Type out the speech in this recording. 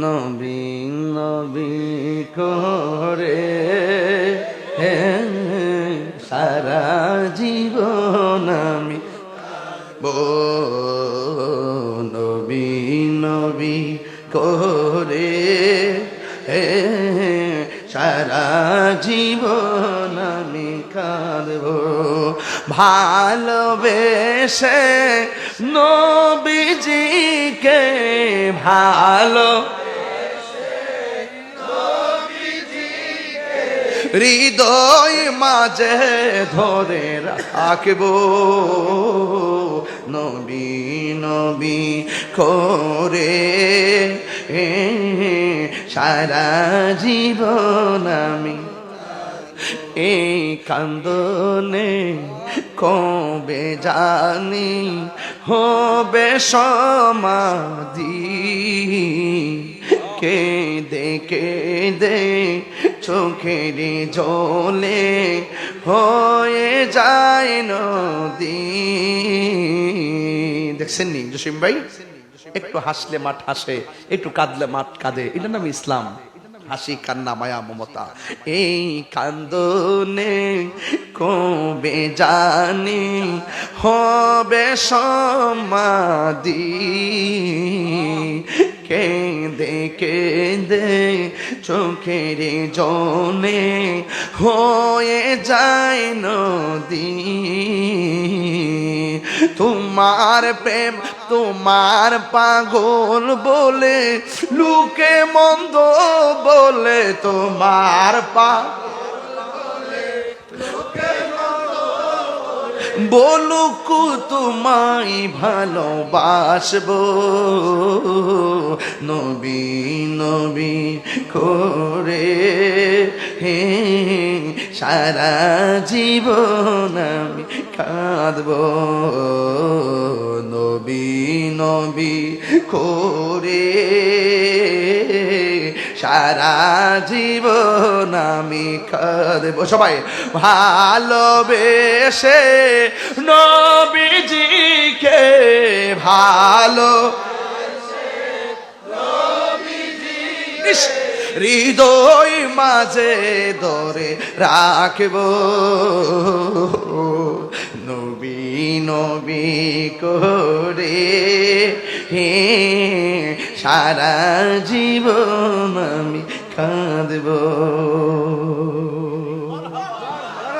নবী নবী করে সারা জীবন আমি নবী নবী করে সারা জীবন আমি কাঁদব ভালোবেসে নবীজিকে ভালো হৃদয় মাঝে ধরে রাখব নবী নবী করে সারা জীবন আমি এই কান্দনে কবে জানি হবে সমাধি কেঁদে কেঁদে চোখের জলে হয়ে যায় নদী। দেখছেন নি জসিম ভাই, একটু হাসলে মাঠ হাসে, একটু কাঁদলে মাঠ কাঁদে, এটার নাম ইসলাম। হাসি কান্না মায়া মমতা। এই কান্দনে কবে জানি হবে সমাধি কেঁদে কেঁদে চোখের জলে হয়ে যায় নদী। তোমার প্রেম তোমার পাগল বলে লোকে মন্দ বলে তোমার বলুক তোমায় ভালোবাসবো নবী নবী করে সারা জীবন আমি কাঁদব নবী নবী করে সারা জীবন আমি কাঁদব। সবাই ভালোবেসে নবীজিকে ভালো হৃদয় মাঝে ধরে রাখব নবী নবী করে সারা জীবন আমি কাঁদব।